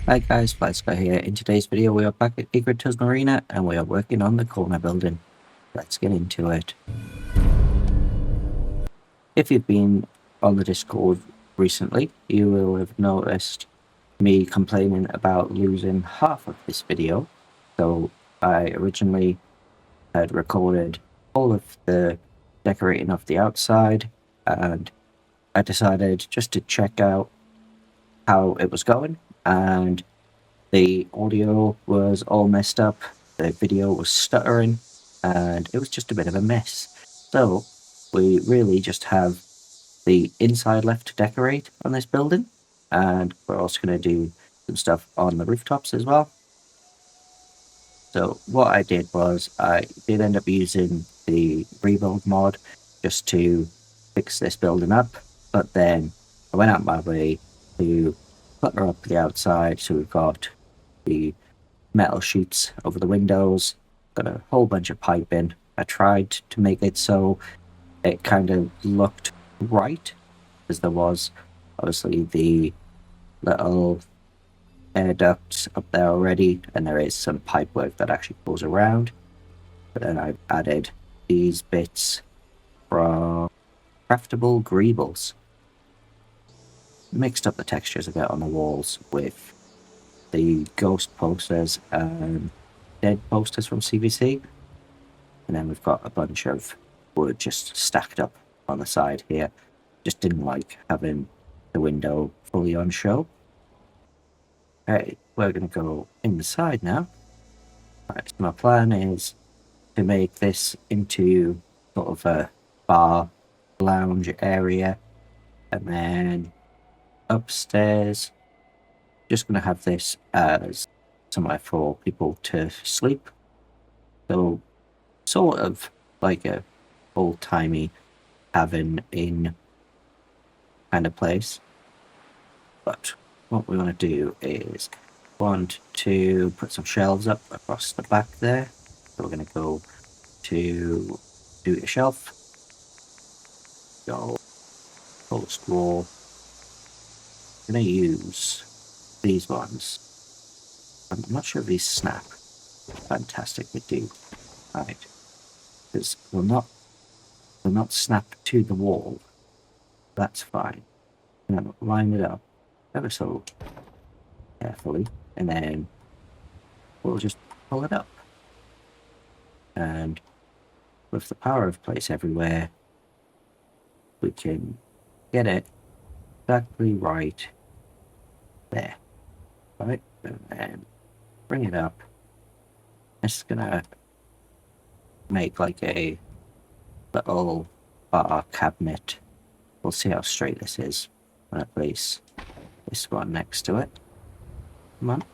Hi guys, Bethesda here. In today's video we are back at Egret Tours Marina and we are working on the corner building. Let's get into it. If you've been on the Discord recently, you will have noticed me complaining about losing half of this video. So I originally had recorded all of the decorating of the outside, and I decided just to check out how it was going, and the audio was all messed up, the video was stuttering, and it was just a bit of a mess. So we really just have the inside left to decorate on this building, and we're also going to do some stuff on the rooftops as well. So what I did was I did end up using the rebuild mod just to fix this building up, but then I went out my way to clutter up the outside. So we've got the metal sheets over the windows, got a whole bunch of piping. I tried to make it so it kind of looked right, as there was obviously the little air ducts up there already, and there is some pipe work that actually goes around. But then I've added these bits from craftable greebles. Mixed up the textures a bit on the walls with the ghost posters and dead posters from CVC. And then we've got a bunch of wood just stacked up on the side here. Just didn't like having the window fully on show. Okay, we're going to go inside now. Right, so my plan is to make this into sort of a bar lounge area, and then upstairs just going to have this as somewhere for people to sleep. So sort of like a old-timey cabin in kind of place. But what we want to do is want to put some shelves up across the back there. So we're going to go to do a shelf, go post wall. I'm going to use these ones. I'm not sure if these snap. Fantastic, they do. Right, because they'll not snap to the wall. That's fine. And then line it up ever so carefully, and then we'll just pull it up. And with the power of place everywhere, we can get it exactly right there. Right? And then bring it up. It's gonna make like a little bar cabinet. We'll see how straight this is when I place this one next to it. Come on.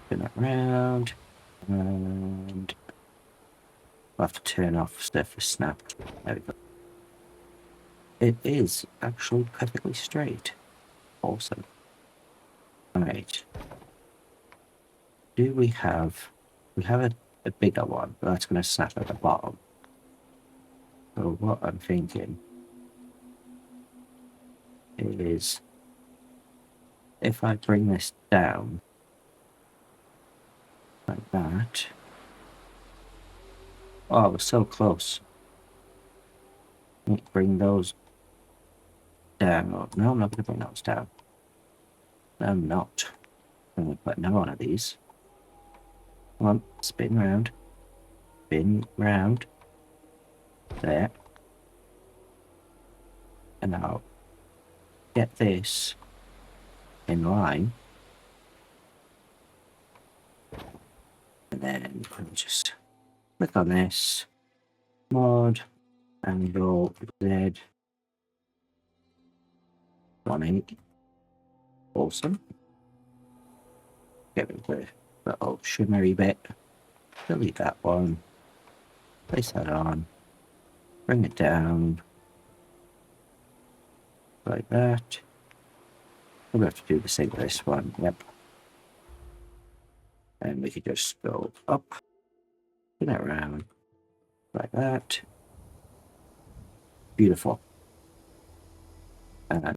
Spin it around. And I'll have to turn off surface snap. There we go. It is actually perfectly straight. Awesome. Alright. Do we have a bigger one, but that's going to snap at the bottom. So what I'm thinking is if I bring this down like that. Oh, I was so close. Let me bring those down. Oh, no, I'm not going to bring those down. I'm not. I'm going to put another one of these. Come on, spin round. Spin round. There. And I'll get this in line. And then I'll just click on this. Mod. Angle Z. 180. Awesome. Get rid of the little shimmery bit. Delete that one. Place that on. Bring it down. Like that. We'll have to do the same with this one. Yep. And we could just go up. Spin it around. Like that. Beautiful. And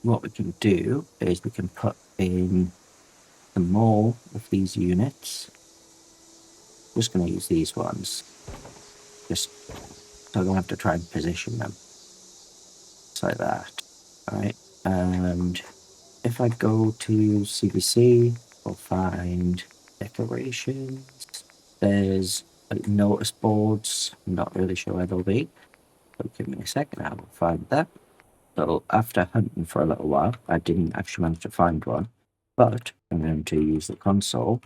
what we can do is we can put in some more of these units. I'm just going to use these ones, just so I don't have to try and position them. Just like that. Alright, and if I go to CVC, I'll find decorations. There's like notice boards. I'm not really sure where they'll be, but give me a second, I will find that. So after hunting for a little while, I didn't actually manage to find one, but I'm going to use the console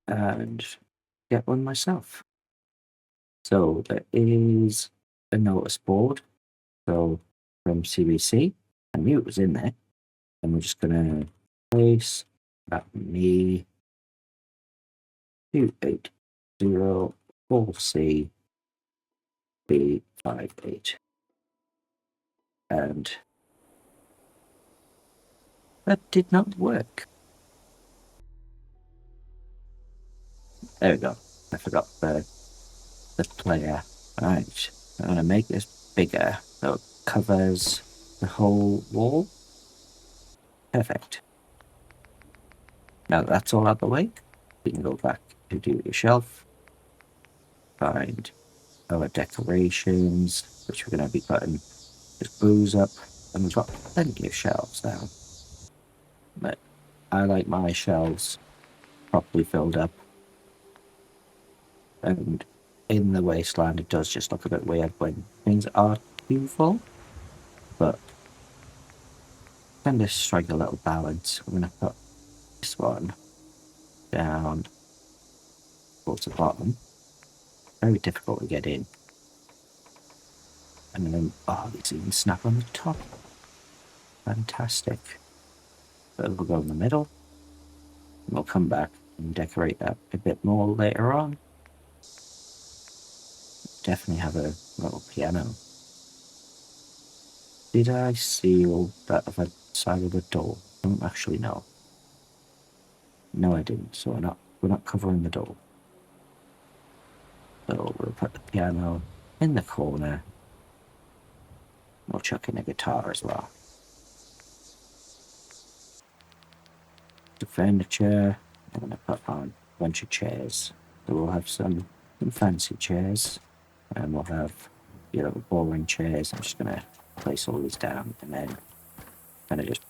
and get one myself. So there is a notice board. So from CVC, I knew it was in there, and we're just going to place that me 280 4C B58, and that did not work. There we go. I forgot the player. Alright, I'm going to make this bigger so it covers the whole wall. Perfect. Now that that's all out the way, we can go back to do your shelf, find our decorations, which we're going to be putting just booze up, and we've got plenty of shelves now. But I like my shelves properly filled up, and in the wasteland it does just look a bit weird when things are too full, but kind of strike a little balance. We're going to put this one down towards the bottom. Very difficult to get in. And then, oh, these even snap on the top. Fantastic. So we'll go in the middle. And we'll come back and decorate that a bit more later on. Definitely have a little piano. Did I seal that other side of the door? I don't actually know. No, I didn't. So we're not covering the door. So we'll put the piano in the corner. We'll chuck in a guitar as well. The furniture, I'm going to put on a bunch of chairs. So we'll have some fancy chairs, and we'll have your little boring chairs. I'm just going to place all these down and then kind of just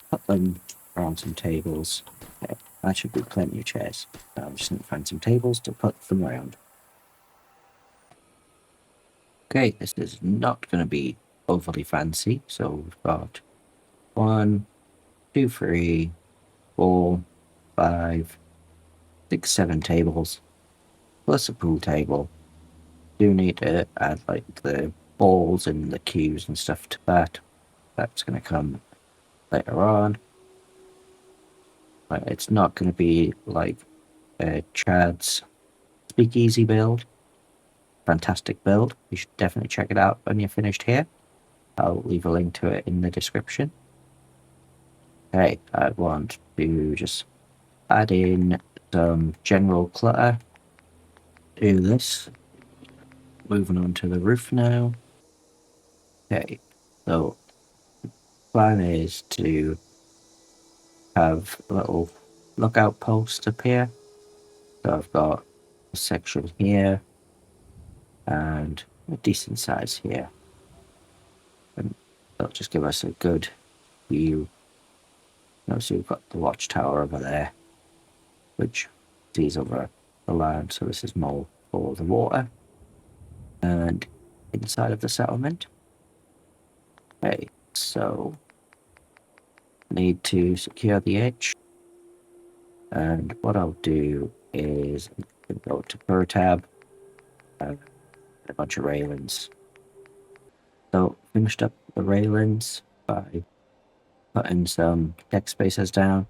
put them around some tables. Okay, that should be plenty of chairs. So I'm just going to find some tables to put them around. Okay, this is not going to be overly fancy. So we've got 1, 2, 3, 4, 5, 6, 7 tables, plus a pool table. Do need to add like the balls and the cues and stuff to that. That's going to come later on. But it's not going to be like Chad's speakeasy build. Fantastic build. You should definitely check it out when you're finished here. I'll leave a link to it in the description. Okay, I want to just add in some general clutter. Do this. Moving on to the roof now. Okay, so the plan is to have a little lookout post up here. So I've got a section here and a decent size here. And that'll just give us a good view. Notice we've got the watchtower over there, which sees over the land, so this is more for the water. And inside of the settlement. Okay, so I need to secure the edge. And what I'll do is go to per tab, a bunch of railings. So finished up the railings by putting some deck spacers down.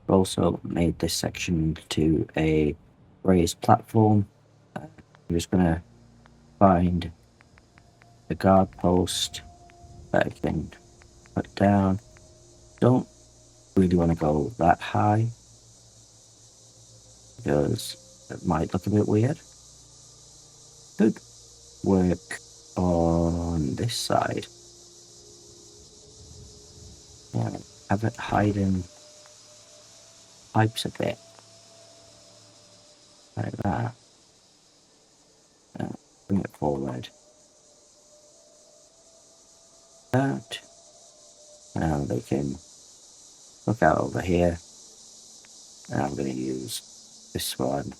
Also made this section to a raised platform. I'm just gonna find the guard post that I can put down. Don't really want to go that high because it might look a bit weird. Could work on this side. Yeah, have it hiding pipes a bit. Like that. Bring it forward. That. Now they can look out over here. And I'm going to use this one.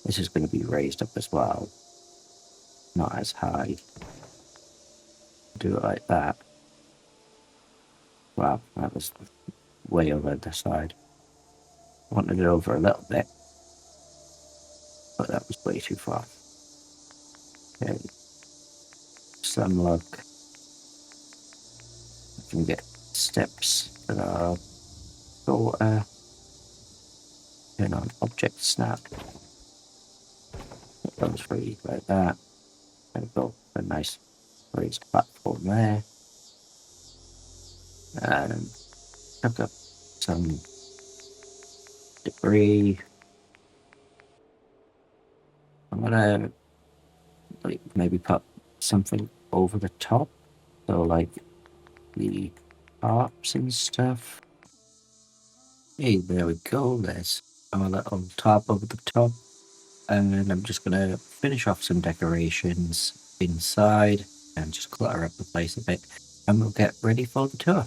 This is going to be raised up as well. Not as high. Do it like that. Wow, that was way over the side. Wanted it over a little bit, but that was way too far. Okay. Some luck. I can get steps that are shorter. Turn on object snap. It goes free like that. And build a nice raised platform there. And pick up some debris. I'm gonna like maybe put something over the top, so like the tarps and stuff. Hey, there we go. There's our little tarp over the top, and I'm just gonna finish off some decorations inside and just clutter up the place a bit, and we'll get ready for the tour.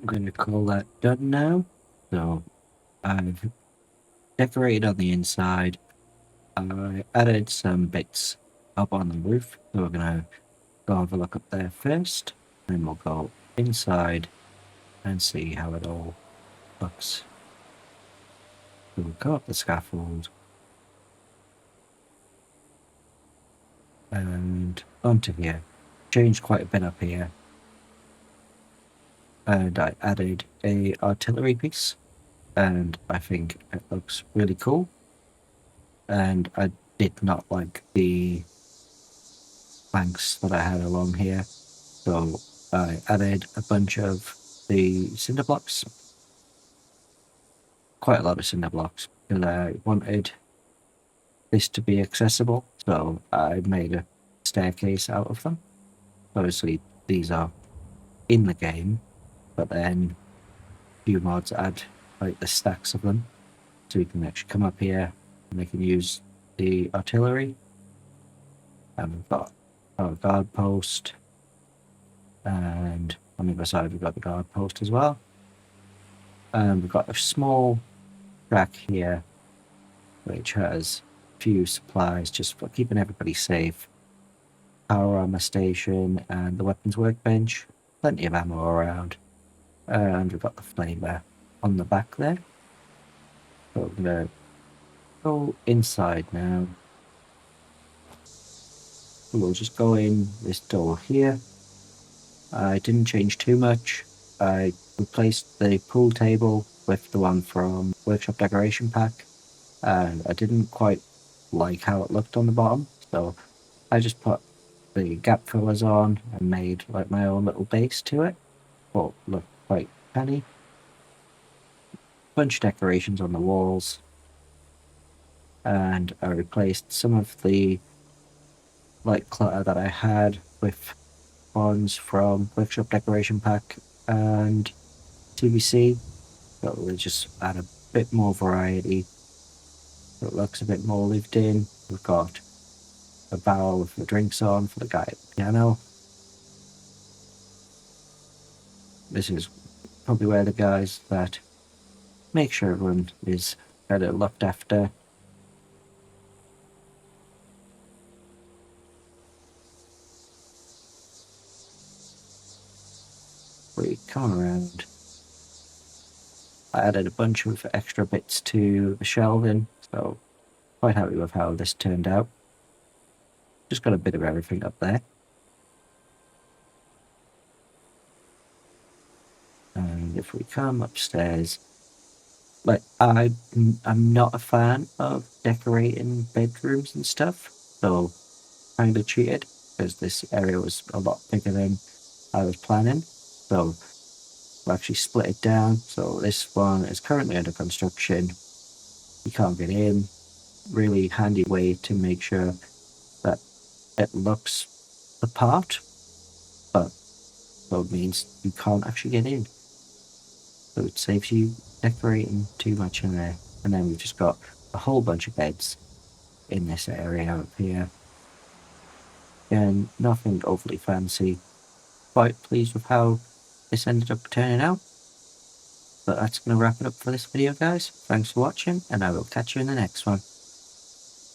I'm going to call that done now. So I've decorated on the inside. I added some bits up on the roof. So we're going to go have a look up there first. Then we'll go inside and see how it all looks. So we'll go up the scaffold. And onto here. Changed quite a bit up here. And I added a artillery piece. And I think it looks really cool. And I did not like the planks that I had along here, so I added a bunch of the cinder blocks, quite a lot of cinder blocks, because I wanted this to be accessible, so I made a staircase out of them. Obviously these are in the game, but then a few mods add like the stacks of them, so you can actually come up here and they can use the artillery. And we've got our guard post, and on the other side we've got the guard post as well. And we've got a small track here which has a few supplies just for keeping everybody safe. Power armor station and the weapons workbench, plenty of ammo around, and we've got the flamer on the back there. So we're going to go inside now. We'll just go in this door here. I didn't change too much. I replaced the pool table with the one from Workshop Decoration Pack, and I didn't quite like how it looked on the bottom, so I just put the gap fillers on and made like my own little base to it. But look quite canny. Bunch of decorations on the walls, and I replaced some of the light clutter that I had with ones from Workshop Decoration Pack and TVC. So we'll just add a bit more variety so it looks a bit more lived in. We've got a barrel with the drinks on for the guy at the piano. This is probably where the guys that make sure everyone is better looked after. We come around. I added a bunch of extra bits to the shelving, so quite happy with how this turned out. Just got a bit of everything up there. And if we come upstairs, like I'm not a fan of decorating bedrooms and stuff, so kind of cheated because this area was a lot bigger than I was planning. So we'll actually split it down. So this one is currently under construction. You can't get in. Really handy way to make sure that it looks the part, but mode means you can't actually get in. So it saves you decorating too much in there. And then we've just got a whole bunch of beds in this area up here. And nothing overly fancy. Quite pleased with how this ended up turning out. But that's going to wrap it up for this video, guys. Thanks for watching, and I will catch you in the next one.